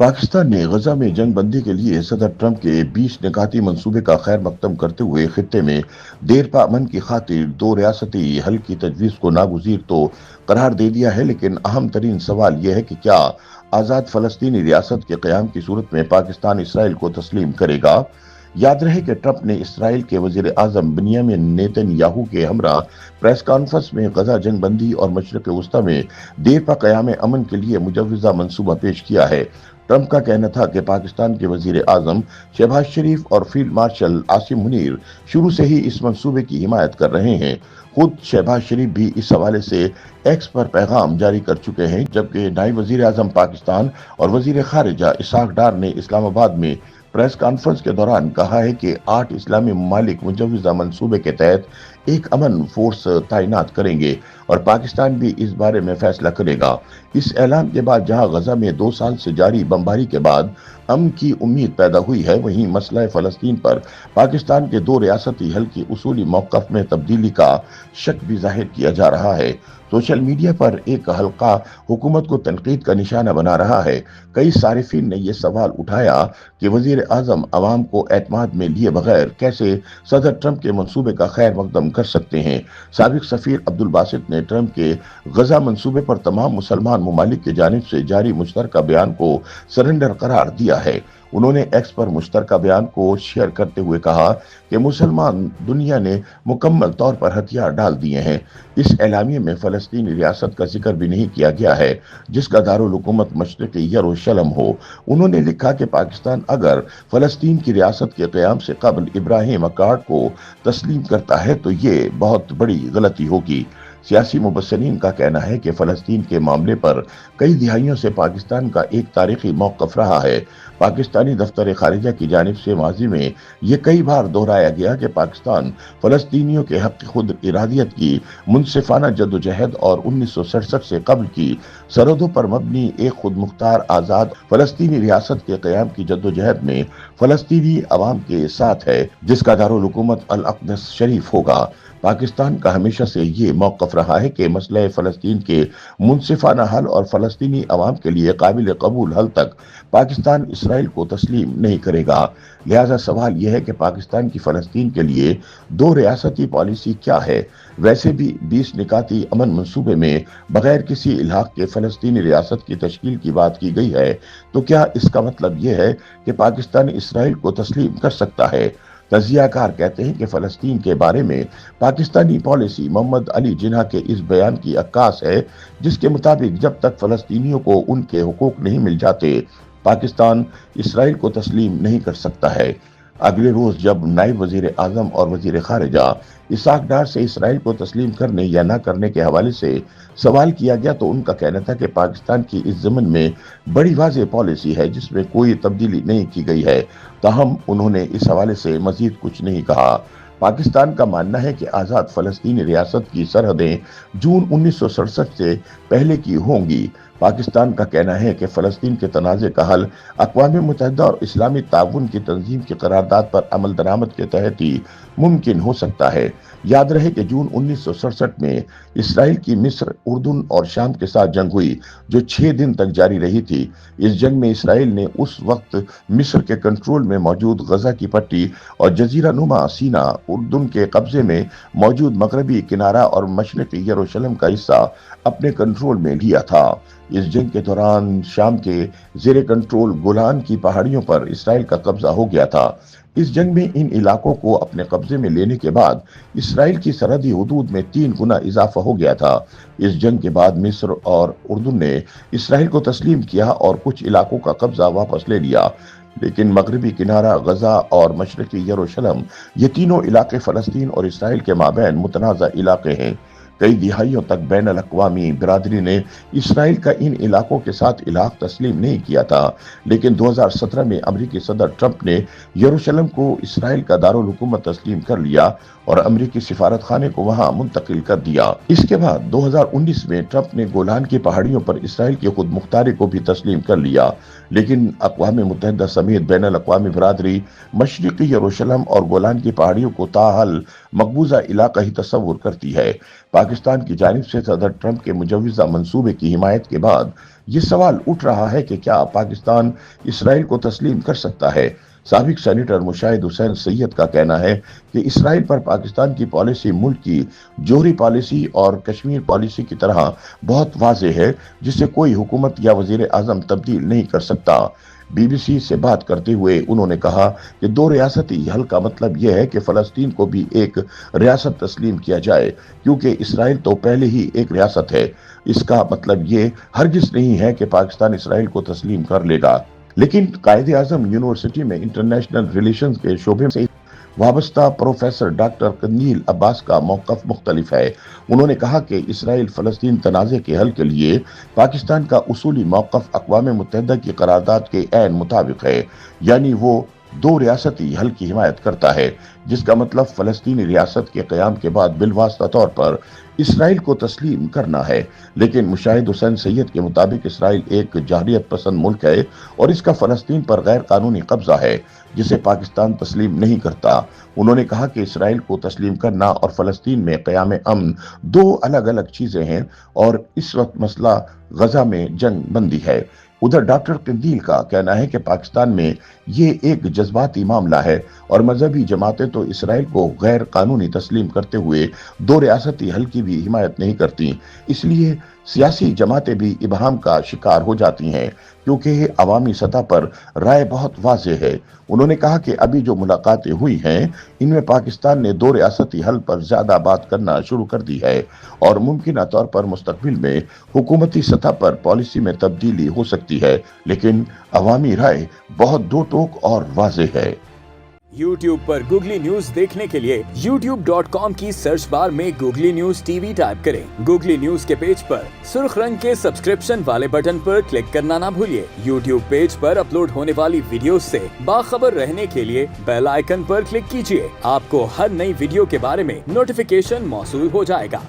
पाकिस्तान ने गजा में जंग बंदी के लिए सदर ट्रंप के 20 निकाती मंसूबे का खैर मकदम करते हुए खित्ते में देरपा अमन की खातिर दो रियासती हल की तजवीज को नागुज़ीर तो करार दे दिया है, लेकिन अहम तरीन सवाल यह है कि क्या आज़ाद फलस्तीनी रियासत के क़याम की सूरत में पाकिस्तान इसराइल को तस्लीम करेगा। याद रहे कि ट्रंप ने इसराइल के वजीर आजम बिन्यामिन नेतन्याहू के हमरा प्रेस कॉन्फ्रेंस में गजा जंग बंदी और मशरक़ वस्ता में देरपा क़याम अमन के लिए मुजव्वज़ा मंसूबा पेश किया है। ट्रंप का कहना था कि पाकिस्तान के वजीर आजम शहबाज शरीफ और फील्ड मार्शल आसिम मुनीर शुरू से ही इस मंसूबे की हिमायत कर रहे हैं। खुद शहबाज शरीफ भी इस हवाले से एक्स पर पैगाम जारी कर चुके हैं, जबकि नायब वजीर आजम पाकिस्तान और वजीर खारिजा इसहाक डार ने इस्लामाबाद में प्रेस कॉन्फ्रेंस के दौरान कहा है कि 8 इस्लामी ममालिक मुजव्वज़ा मंसूबे के तहत एक अमन फोर्स तैनात करेंगे और पाकिस्तान भी इस बारे में फैसला करेगा। इस ऐलान के बाद जहां गजा में 2 साल से जारी बमबारी के बाद अमन की उम्मीद पैदा हुई है, वहीं मसला फ़लस्तीन पर पाकिस्तान के 2 रियासती हल की उसूली मौक़िफ़ में तब्दीली का शक भी जाहिर किया जा रहा है। सोशल मीडिया पर एक हल्का हुकूमत को तनकीद का निशाना बना रहा है। कई सारिफीन ने यह सवाल उठाया कि वजीर आजम अवाम को एतमाद में लिए बगैर कैसे सदर ट्रंप के मंसूबे का खैर मकदम कर सकते हैं। साबिक सफीर अब्दुल बासित ने ट्रंप के गजा मंसूबे पर तमाम मुसलमान ममालिक की जानिब से जारी मुश्तरका बयान को सरेंडर करार दिया है। उन्होंने एक्स पर मुश्तरका बयान को शेयर करते हुए कहा कि मुसलमान दुनिया ने मुकम्मल तौर पर हथियार डाल दिए हैं। इस एलामिये में फ़लस्तीनी रियासत का जिक्र भी नहीं किया गया है, जिसका दारुल हुकूमत मशरिक़ी यरूशलेम हो। उन्होंने लिखा कि पाकिस्तान अगर फ़लस्तीन की रियासत के क़याम से कबल इब्राहिम अकॉर्ड को तस्लीम करता है तो ये बहुत बड़ी गलती होगी। सियासी मुबस्सिरीन का कहना है कि फ़लस्तीन के मामले पर कई दिहाइयों से पाकिस्तान का एक तारीखी मौक़िफ़ रहा है। पाकिस्तानी दफ्तर खारिजा की जानिब से माजी में ये कई बार दोहराया गया कि पाकिस्तान फ़लस्तीनियों के हक़ खुद इरादियत की मुनसिफाना जद्दोजहद और 1967 से कबल की सरहदों पर मबनी एक खुद मुख्तार आज़ाद फ़लस्तीनी रियासत के क़याम की जद्दोजहद में फ़लस्तीनी अवाम के साथ है, जिसका दारुल हुकूमत अल अक़दस शरीफ होगा। पाकिस्तान का हमेशा से ये मौक़िफ़ रहा है कि मसला फ़लस्तीन के मुनसिफाना हल और फ़लस्तीनी अवाम के लिए काबिल कबूल हल तक पाकिस्तान इसराइल को तस्लीम नहीं करेगा। लिहाजा सवाल यह है कि पाकिस्तान की फ़लस्तीन के लिए 2 रियासती पॉलिसी क्या है। वैसे भी 20 निकाती अमन मंसूबे में बगैर किसी इलाक़ के फ़लस्तीनी रियासत की तश्कील की बात की गई है, तो क्या इसका मतलब यह है कि पाकिस्तान इसराइल को तस्लीम कर सकता है। तजियाकार कहते हैं कि फ़लस्तीन के बारे में पाकिस्तानी पॉलिसी मोहम्मद अली जिन्ना के इस बयान की अक्कास है, जिसके मुताबिक जब तक फ़लस्तीनियों को उनके हुकूक नहीं मिल जाते, पाकिस्तान इसराइल को तस्लीम नहीं कर सकता है। अगले रोज जब नायब वजीर आजम और वजीर खारिजा इसहाक डार से इसराइल को तस्लीम करने या न करने के हवाले से सवाल किया गया, तो उनका कहना था कि पाकिस्तान की इस ज़मन में बड़ी वाज़ेह पॉलिसी है जिसमें कोई तब्दीली नहीं की गई है। ताहम उन्होंने इस हवाले से मजीद कुछ नहीं कहा। पाकिस्तान का मानना है कि आज़ाद फ़लस्तीनी रियासत की सरहदें जून 1967 से पहले की होंगी। पाकिस्तान का कहना है कि फ़लस्तीन के तनाज़े का हल अक़वाम मुत्तहिदा और इस्लामी ताउन की तंजीम की करारदाद पर अमल दरामद के तहत ही मुमकिन हो सकता है। याद रहे कि जून 1967 में इसराइल की मिस्र, उर्दून और शाम के साथ जंग हुई, जो 6 दिन तक जारी रही थी। इस जंग में इसराइल ने उस वक्त मिस्र के कंट्रोल में मौजूद गजा की पट्टी और जजीरा नुमा सीना, उर्दून के कब्जे में मौजूद मगरबी किनारा और मशरिक़ी यरूशलेम का हिस्सा अपने कंट्रोल में लिया था। इस जंग के दौरान शाम के ज़ेरे कंट्रोल गोलान की पहाड़ियों पर इसराइल का कब्जा हो गया था। इस जंग में इन इलाकों को अपने कब्जे में लेने के बाद इसराइल की सरहदी हुदूद में 3 गुना इजाफा हो गया था। इस जंग के बाद मिस्र और उर्दू ने इसराइल को तस्लीम किया और कुछ इलाकों का कब्जा वापस ले लिया, लेकिन मगरबी किनारा, गजा और मशरिक़ी यरूशलेम, ये तीनों इलाके फ़लस्तीन और इसराइल के माबैन मुतनाज़ा इलाके हैं। कई दिहाइयों तक बैन अल-अक़वामी बिरादरी ने इसराइल का इन इलाकों के साथ इलाक़ तस्लीम नहीं किया था, लेकिन 2017 में अमरीकी सदर ट्रंप ने यरूशलेम को इसराइल का दारुल हुकूमत तस्लीम कर लिया और अमरीकी सिफारत खाने को वहां मुंतकिल कर दिया। इसके बाद 2019 में ट्रंप ने गोलान की पहाड़ियों पर इसराइल की खुद मुख्तारी को भी तस्लीम कर लिया, लेकिन अक़वाम मुत्तहिदा समेत बैन अल-अक़वामी बिरादरी मशरिक़ी यरूशलेम और गोलान की पहाड़ियों को ताहल मकबूजा इलाका ही तस्वुर करती है। पाकिस्तान की जानिब से सदर ट्रंप के मुजव्वज़ा मंसूबे की हिमायत के बाद ये सवाल उठ रहा है कि क्या पाकिस्तान इसराइल को तस्लीम कर सकता है। साबिक सेनेटर मुशाहिद हुसैन सैयद का कहना है कि इसराइल पर पाकिस्तान की पॉलिसी मुल्क की जोहरी पॉलिसी और कश्मीर पॉलिसी की तरह बहुत वाज़ेह है, जिसे कोई हुकूमत या वजीर आजम तब्दील नहीं कर सकता। बीबीसी से बात करते हुए उन्होंने कहा कि दो रियासती हल का मतलब यह है कि फलस्तीन को भी एक रियासत तस्लीम किया जाए, क्योंकि इसराइल तो पहले ही एक रियासत है। इसका मतलब ये हरगिज नहीं है कि पाकिस्तान इसराइल को तस्लीम कर लेगा। लेकिन कायदे आजम यूनिवर्सिटी में इंटरनेशनल रिलेशंस के शोबे से वाबस्ता प्रोफेसर डॉक्टर कंदील अब्बास का मौक़िफ़ मुख्तलिफ है। उन्होंने कहा कि इसराइल फ़लस्तीन तनाज़े के हल के लिए पाकिस्तान का उसूली मौक़िफ़ अक़वाम मुत्तहिदा की करारदाद के ऐन मुताबिक है, यानी वो दो रियासती हल की हिमायत करता है, जिसका मतलब फ़लस्तीनी रियासत के क़याम के बाद बिलवास्ता तौर पर इसराइल को तस्लीम करना है। लेकिन मुशाहिद हुसैन सैयद के मुताबिक इसराइल एक जाहरियत पसंद मुल्क है और इसका फ़लस्तीन पर गैर कानूनी कब्जा है, जिसे पाकिस्तान तस्लीम नहीं करता। उन्होंने कहा कि इसराइल को तस्लीम करना और फ़लस्तीन में क़याम अमन दो अलग अलग चीज़ें हैं और इस वक्त मसला गजा में जंग बंदी है। उधर डॉक्टर कंदील का कहना है कि पाकिस्तान में ये एक जज्बाती मामला है और मजहबी जमातें तो इसराइल को गैर कानूनी तस्लीम करते हुए दो रियासती हल की भी हिमायत नहीं करती, इसलिए सियासी जमातें भी इबहम का शिकार हो जाती हैं, क्योंकि अवामी सतह पर राय बहुत वाज़ेह है। उन्होंने कहा कि अभी जो मुलाकातें हुई हैं, इनमें पाकिस्तान ने दो रियासती हल पर ज़्यादा बात करना शुरू कर दी है और मुमकिन तौर पर मुस्तकबिल में हुकूमती सतह पर पॉलिसी में तब्दीली हो सकती है, लेकिन अवामी राय बहुत दो टोक और वाज़ेह है। YouTube पर गूगली न्यूज देखने के लिए youtube.com की सर्च बार में गूगली न्यूज टीवी टाइप करें। गूगली न्यूज के पेज पर सुर्ख रंग के सब्सक्रिप्शन वाले बटन पर क्लिक करना ना भूलिए। YouTube पेज पर अपलोड होने वाली वीडियोस से बाखबर रहने के लिए बेल आइकन पर क्लिक कीजिए। आपको हर नई वीडियो के बारे में नोटिफिकेशन मौसूल हो जाएगा।